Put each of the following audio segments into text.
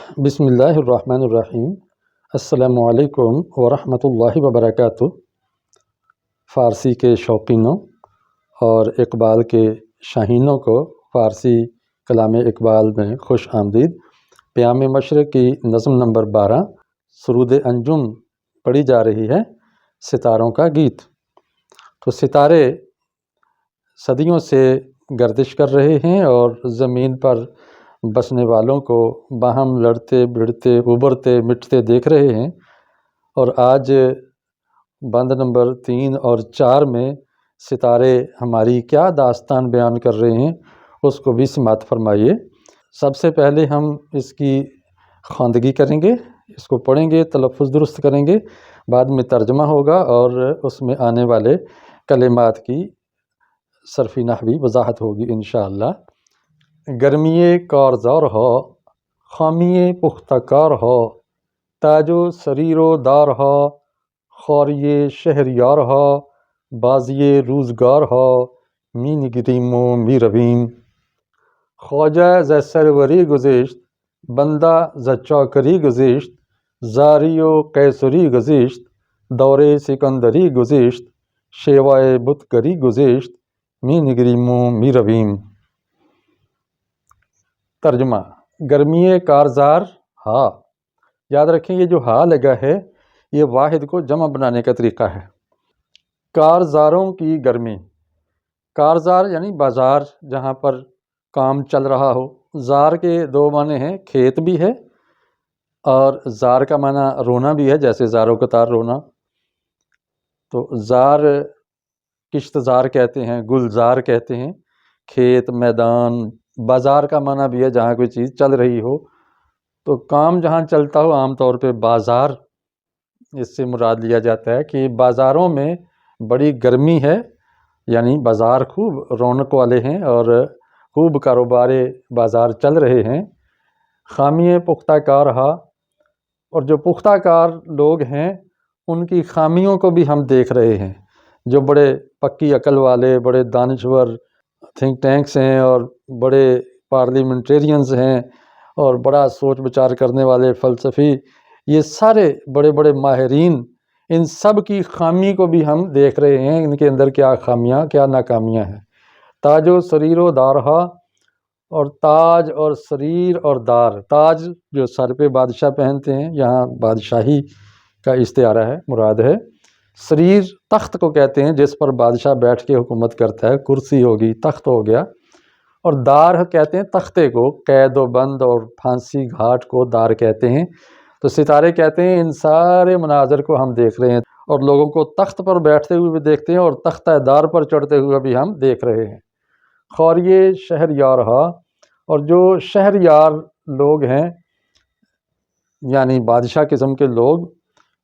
بسم اللہ الرحمن الرحیم۔ السلام علیکم ورحمۃ اللہ وبرکاتہ۔ فارسی کے شوقینوں اور اقبال کے شاہینوں کو فارسی کلام اقبال میں خوش آمدید۔ پیام مشرق کی نظم نمبر 12 سرود انجم پڑھی جا رہی ہے، ستاروں کا گیت۔ تو ستارے صدیوں سے گردش کر رہے ہیں اور زمین پر بسنے والوں کو باہم لڑتے بڑھتے ابھرتے مٹتے دیکھ رہے ہیں، اور آج بند نمبر 3 اور 4 میں ستارے ہماری کیا داستان بیان کر رہے ہیں اس کو بھی سماعت فرمائیے۔ سب سے پہلے ہم اس کی خواندگی کریں گے، اس کو پڑھیں گے، تلفظ درست کریں گے، بعد میں ترجمہ ہوگا اور اس میں آنے والے کلمات کی صرفی نحوی وضاحت ہوگی انشاءاللہ۔ گرمی کارزار ہو، خامی پختہ کار ہو، تاج و سریر و دار ہو، خوری شہریار ہو، بازی روزگار ہو، می نگریم و می رویم۔ خواجہ ز سروری گزشت، بندہ ز چاکری گزشت، زاری و قیصری گزشت، دور سکندری گزشت، شیوائے بتگری گزشت، می نگریم و می رویم۔ ترجمہ۔ گرمی کارزار ہا، یاد رکھیں یہ جو ہا لگا ہے یہ واحد کو جمع بنانے کا طریقہ ہے۔ کارزاروں کی گرمی، کارزار یعنی بازار جہاں پر کام چل رہا ہو۔ زار کے 2 معنی ہیں، کھیت بھی ہے اور زار کا معنی رونا بھی ہے، جیسے زار و قطار رونا۔ تو زار کشت زار کہتے ہیں، گلزار کہتے ہیں، کھیت میدان۔ بازار کا معنی بھی ہے جہاں کوئی چیز چل رہی ہو، تو کام جہاں چلتا ہو عام طور پہ بازار اس سے مراد لیا جاتا ہے کہ بازاروں میں بڑی گرمی ہے، یعنی بازار خوب رونق والے ہیں اور خوب کاروبار بازار چل رہے ہیں۔ خامی پختہ کار ہا، اور جو پختہ کار لوگ ہیں ان کی خامیوں کو بھی ہم دیکھ رہے ہیں۔ جو بڑے پکی عقل والے، بڑے دانشور تھنک ٹینکس ہیں اور بڑے پارلیمنٹیرینز ہیں اور بڑا سوچ بچار کرنے والے فلسفی، یہ سارے بڑے بڑے ماہرین، ان سب کی خامی کو بھی ہم دیکھ رہے ہیں، ان کے اندر کیا خامیاں کیا ناکامیاں ہیں۔ تاج و سریر و دارہا، اور تاج اور سریر اور دار، تاج جو سر پہ بادشاہ پہنتے ہیں، یہاں بادشاہی کا استعارہ ہے، مراد ہے۔ سریر تخت کو کہتے ہیں جس پر بادشاہ بیٹھ کے حکومت کرتا ہے، کرسی ہوگی، تخت ہو گیا۔ اور دار کہتے ہیں تختے کو، قید و بند اور پھانسی گھاٹ کو دار کہتے ہیں۔ تو ستارے کہتے ہیں ان سارے مناظر کو ہم دیکھ رہے ہیں، اور لوگوں کو تخت پر بیٹھتے ہوئے بھی دیکھتے ہیں اور تختہ دار پر چڑھتے ہوئے بھی ہم دیکھ رہے ہیں۔ خوریے شہریار ہا، اور جو شہریار لوگ ہیں یعنی بادشاہ قسم کے لوگ،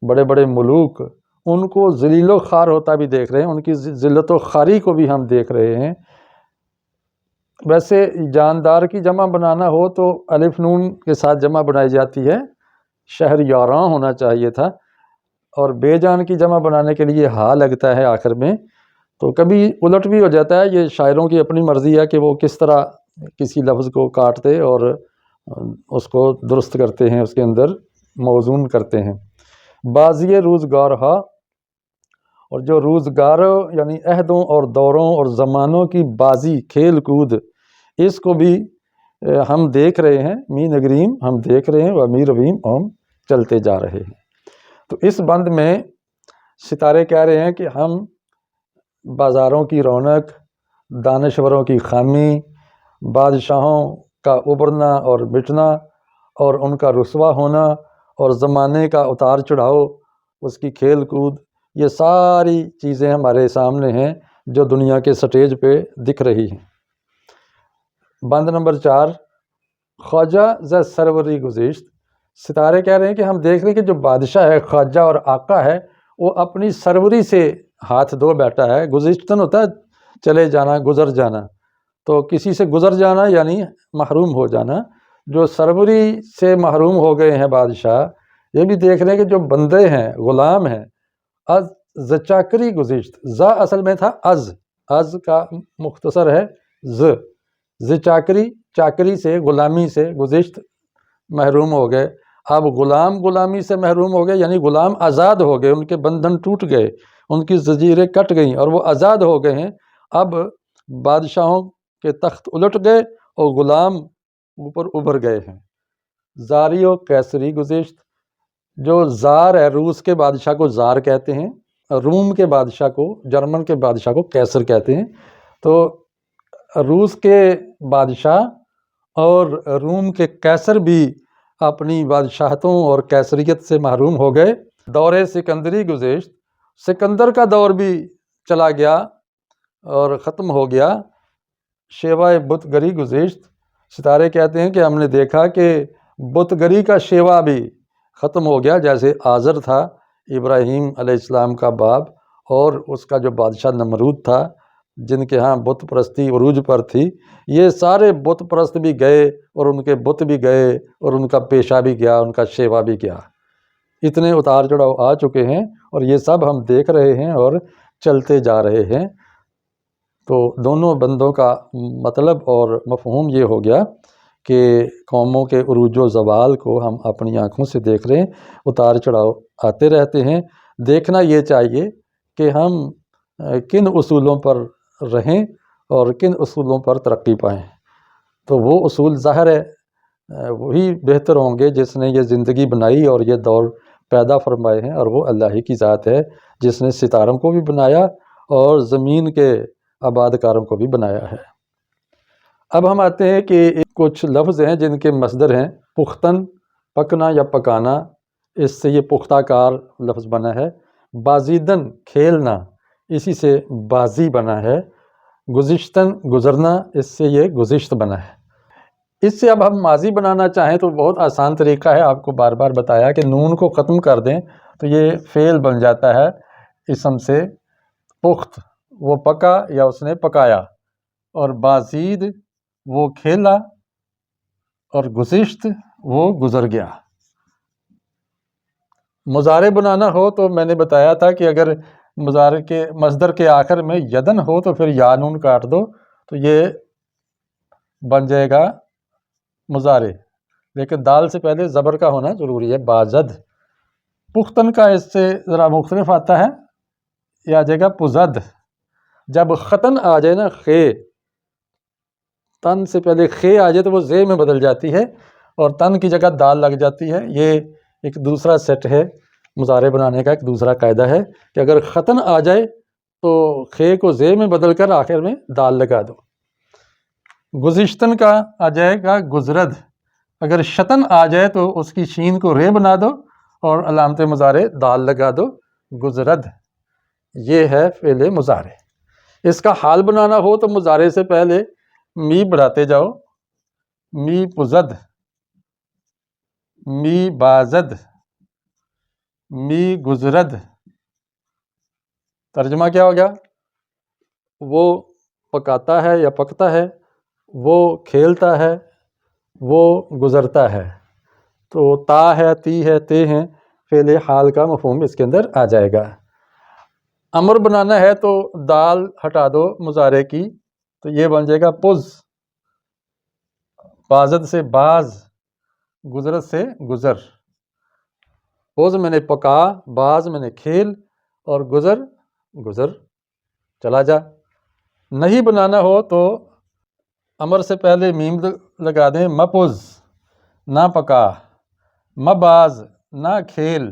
بڑے بڑے ملوک، ان کو ذلیل و خوار ہوتا بھی دیکھ رہے ہیں، ان کی ذلت و خواری کو بھی ہم دیکھ رہے ہیں۔ ویسے جاندار کی جمع بنانا ہو تو الف نون کے ساتھ جمع بنائی جاتی ہے، شہریاراں ہونا چاہیے تھا، اور بے جان کی جمع بنانے کے لیے ہا لگتا ہے آخر میں، تو کبھی الٹ بھی ہو جاتا ہے۔ یہ شاعروں کی اپنی مرضی ہے کہ وہ کس طرح کسی لفظ کو کاٹتے اور اس کو درست کرتے ہیں، اس کے اندر موزون کرتے ہیں۔ بازی روزگار ہا، اور جو روزگاروں یعنی عہدوں اور دوروں اور زمانوں کی بازی، کھیل کود، اس کو بھی ہم دیکھ رہے ہیں۔ می نگریم ہم دیکھ رہے ہیں، و می رویم ہم چلتے جا رہے ہیں۔ تو اس بند میں ستارے کہہ رہے ہیں کہ ہم بازاروں کی رونق، دانشوروں کی خامی، بادشاہوں کا ابھرنا اور مٹنا اور ان کا رسوا ہونا اور زمانے کا اتار چڑھاؤ، اس کی کھیل کود، یہ ساری چیزیں ہمارے سامنے ہیں جو دنیا کے سٹیج پہ دکھ رہی ہیں۔ بند نمبر 4 خواجہ ز سروری گزشت، ستارے کہہ رہے ہیں کہ ہم دیکھ رہے ہیں کہ جو بادشاہ ہے، خواجہ اور آقا ہے، وہ اپنی سروری سے ہاتھ دھو بیٹھا ہے۔ گزشتن ہوتا ہے چلے جانا، گزر جانا، تو کسی سے گزر جانا یعنی محروم ہو جانا۔ جو سروری سے محروم ہو گئے ہیں بادشاہ، یہ بھی دیکھ رہے ہیں کہ جو بندے ہیں، غلام ہیں، از ز چاکری گزشت، ز اصل میں تھا از کا مختصر ہے ز چاکری، چاکری سے، غلامی سے، گزشت محروم ہو گئے، اب غلام غلامی سے محروم ہو گئے، یعنی غلام آزاد ہو گئے، ان کے بندھن ٹوٹ گئے، ان کی زنجیریں کٹ گئیں اور وہ آزاد ہو گئے ہیں۔ اب بادشاہوں کے تخت الٹ گئے اور غلام اوپر ابھر گئے ہیں۔ زاری و قیصری گزشت، جو زار ہے، روس کے بادشاہ کو زار کہتے ہیں، روم کے بادشاہ کو، جرمن کے بادشاہ کو قیصر کہتے ہیں۔ تو روس کے بادشاہ اور روم کے قیصر بھی اپنی بادشاہتوں اور قیصریت سے محروم ہو گئے۔ دور سکندری گزشت، سکندر کا دور بھی چلا گیا اور ختم ہو گیا۔ شیوا بت گری گزشت، ستارے کہتے ہیں کہ ہم نے دیکھا کہ بت گری کا شیوا بھی ختم ہو گیا، جیسے آزر تھا ابراہیم علیہ السلام کا باپ، اور اس کا جو بادشاہ نمرود تھا جن کے ہاں بت پرستی عروج پر تھی، یہ سارے بت پرست بھی گئے اور ان کے بت بھی گئے اور ان کا پیشہ بھی گیا، ان کا شیوا بھی گیا۔ اتنے اتار چڑھاؤ آ چکے ہیں اور یہ سب ہم دیکھ رہے ہیں اور چلتے جا رہے ہیں۔ تو دونوں بندوں کا مطلب اور مفہوم یہ ہو گیا کہ قوموں کے عروج و زوال کو ہم اپنی آنکھوں سے دیکھ رہے ہیں، اتار چڑھاؤ آتے رہتے ہیں۔ دیکھنا یہ چاہیے کہ ہم کن اصولوں پر رہیں اور کن اصولوں پر ترقی پائیں۔ تو وہ اصول ظاہر ہے وہی بہتر ہوں گے جس نے یہ زندگی بنائی اور یہ دور پیدا فرمائے ہیں، اور وہ اللہ ہی کی ذات ہے جس نے ستاروں کو بھی بنایا اور زمین کے آباد کاروں کو بھی بنایا ہے۔ اب ہم آتے ہیں کہ کچھ لفظ ہیں جن کے مصدر ہیں پختن، پکنا یا پکانا، اس سے یہ پختہ کار لفظ بنا ہے۔ بازیدن، کھیلنا، اسی سے بازی بنا ہے۔ گزشتن، گزرنا، اس سے یہ گزشت بنا ہے۔ اس سے اب ہم ماضی بنانا چاہیں تو بہت آسان طریقہ ہے، آپ کو بار بار بتایا کہ نون کو ختم کر دیں تو یہ فعل بن جاتا ہے اسم سے۔ پخت، وہ پکا یا اس نے پکایا، اور بازید وہ کھیلا، اور گزشت وہ گزر گیا۔ مضارع بنانا ہو تو میں نے بتایا تھا کہ اگر مضارع کے مصدر کے آخر میں یدن ہو تو پھر یا نون کاٹ دو تو یہ بن جائے گا مضارع، لیکن دال سے پہلے زبر کا ہونا ضروری ہے، بازد۔ پختن کا اس سے ذرا مختلف آتا ہے، یہ آ جائے گا پزد۔ جب ختن آ جائے نا، خے، تن سے پہلے خے آ جائے تو وہ زے میں بدل جاتی ہے اور تن کی جگہ دال لگ جاتی ہے۔ یہ ایک دوسرا سیٹ ہے مضارع بنانے کا، ایک دوسرا قاعدہ ہے کہ اگر ختن آ جائے تو خے کو زے میں بدل کر آخر میں دال لگا دو۔ گزشتن کا آ جائے گا گزرد، اگر شتن آ جائے تو اس کی شین کو رے بنا دو اور علامت مضارع دال لگا دو، گزرد۔ یہ ہے فعل مضارع۔ اس کا حال بنانا ہو تو مضارع سے پہلے می بڑھاتے جاؤ، می پزد، می بازد، می گزرد۔ ترجمہ کیا ہو گیا؟ وہ پکاتا ہے یا پکتا ہے، وہ کھیلتا ہے، وہ گزرتا ہے۔ تو تا ہے، تی ہے، تے ہیں، فعل حال کا مفہوم اس کے اندر آ جائے گا۔ امر بنانا ہے تو دال ہٹا دو مضارع کی تو یہ بن جائے گا پز۔ بازد سے باز، گزرت سے گزر۔ پز میں نے پکا، باز میں نے کھیل، اور گزر گزر، چلا جا۔ نہیں بنانا ہو تو امر سے پہلے میم لگا دیں، مپز، نہ پکا، مباز، نہ کھیل،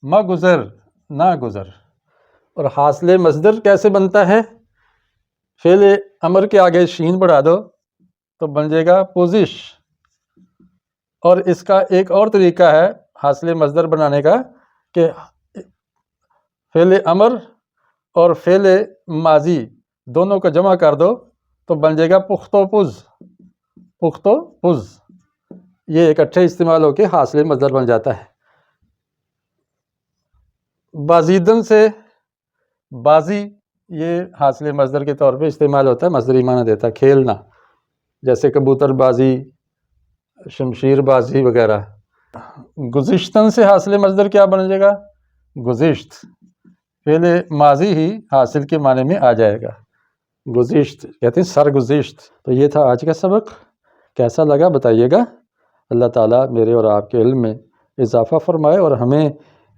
مگزر، نہ گزر۔ اور حاصل مصدر کیسے بنتا ہے؟ فعل امر کے آگے شین بڑھا دو تو بن جائے گا پوزش۔ اور اس کا ایک اور طریقہ ہے حاصل مصدر بنانے کا کہ فعل امر اور فعل ماضی دونوں کو جمع کر دو تو بن جائے گا پخت و پز، پخت و پز۔ یہ اکٹھے استعمال ہو کے حاصل مصدر بن جاتا ہے۔ بازیدن سے بازی، یہ حاصل مصدر کے طور پہ استعمال ہوتا ہے، مصدری معنی دیتا ہے کھیلنا، جیسے کبوتر بازی، شمشیر بازی وغیرہ۔ گزشتن سے حاصل مصدر کیا بن جائے گا؟ گزشت۔ فعل ماضی ہی حاصل کے معنی میں آ جائے گا، گزشت کہتے ہیں، سرگزشت۔ تو یہ تھا آج کا سبق، کیسا لگا بتائیے گا۔ اللہ تعالیٰ میرے اور آپ کے علم میں اضافہ فرمائے اور ہمیں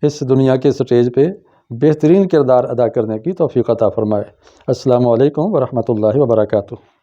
اس دنیا کے سٹیج پہ بہترین کردار ادا کرنے کی توفیق عطا فرمائے۔ السلام علیکم ورحمۃ اللہ وبرکاتہ۔